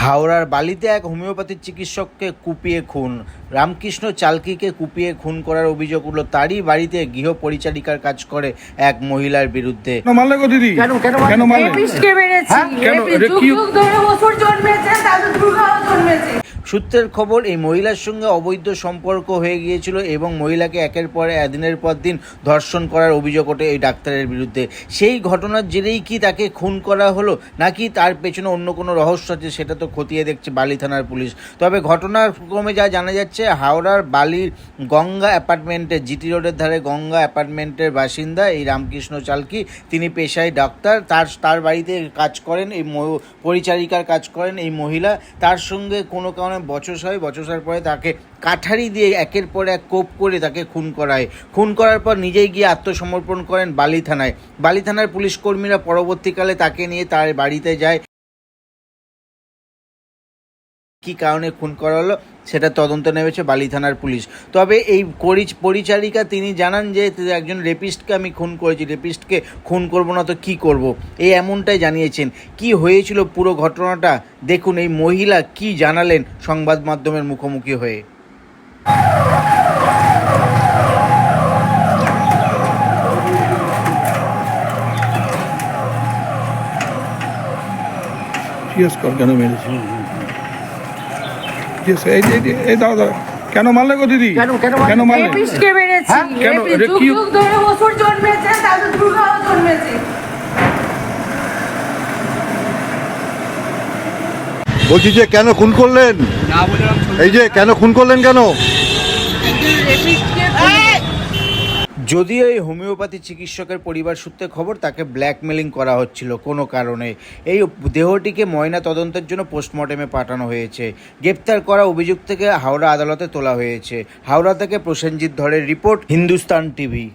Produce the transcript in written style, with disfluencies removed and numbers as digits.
হাওড়ার বালিতে এক হোমিওপ্যাথিক চিকিৎসককে কুপিয়ে খুন। রামকৃষ্ণ চালকিকে কুপিয়ে খুন করার অভিযোগ উঠল তারই বাড়িতে গৃহ পরিচারিকার কাজ করে এক মহিলার বিরুদ্ধে। মারলে গো দিদি, কেন মারলে? রেপিস্টকে মেরেছি। কেন? যুগ যুগ ধরে অসুর জন্মেছে, তাদের দুর্গাও জন্মেছে। সূত্রের খবর, এই মহিলার সঙ্গে অবৈধ সম্পর্ক হয়ে গিয়েছিল এবং মহিলাকে একের পর দিনের পর দিন ধর্ষণ করার অভিযোগ ওঠে এই ডাক্তারের বিরুদ্ধে। সেই ঘটনার জেরেই কি তাকে খুন করা হলো, নাকি তার পেছনে অন্য কোনো রহস্য আছে, সেটা তো খতিয়ে দেখছে বালি থানার পুলিশ। তবে ঘটনার ক্রমে যা জানা যাচ্ছে, হাওড়ার বালির গঙ্গা অ্যাপার্টমেন্টে, জিটি রোডের ধারে গঙ্গা অ্যাপার্টমেন্টের বাসিন্দা এই রামকৃষ্ণ চালকি। তিনি পেশায় ডাক্তার। তার বাড়িতে কাজ করেন, এই পরিচারিকার কাজ করেন এই মহিলা। তার সঙ্গে কোনো কারণে বচসার পরে তাকে কাঠারি দিয়ে একের পর এক কোপ করে তাকে খুন করায়। খুন করার পর নিজেই গিয়ে আত্মসমর্পণ করেন বালি থানায়। বালি থানার পুলিশ কর্মীরা পরবর্তীকালে তাকে নিয়ে তার বাড়িতে যায়। কী কারণে খুন করা হলো সেটা তদন্ত নেমেছে বালি থানার পুলিশ। তবে এই পরিচারিকা তিনি জানান যে একজন রেপিস্টকে আমি খুন করেছি, রেপিস্টকে খুন করব না তো কী করব, এই এমনটাই জানিয়েছেন। কি হয়েছিল পুরো ঘটনাটা দেখুন, এই মহিলা কি জানালেন সংবাদ মাধ্যমের মুখোমুখি হয়ে। কেন মেরেছি? কেন মারলে গো দিদি, কেন মারলে? রেপিস্টকে মেরেছি। কেন? যুগ যুগ ধরে অসুর জন্মেছে, তাদের দুর্গাও জন্মেছে। বলছি যে কেন খুন করলেন? এই যে কেন খুন করলেন কেন? যদিও এই হোমিওপ্যাথি চিকিৎসকের পরিবার সূত্রে খবর, তাকে ব্ল্যাকমেলিং করা হচ্ছিল কোনো কারণে। এই দেহটিকে ময়না তদন্তের জন্য পোস্টমর্টেমে পাঠানো হয়েছে। গ্রেপ্তার করা অভিযুক্তকে হাওড়া আদালতে তোলা হয়েছে। হাওড়া থেকে প্রসেনজিৎ ধরের রিপোর্ট, হিন্দুস্তান টিভি।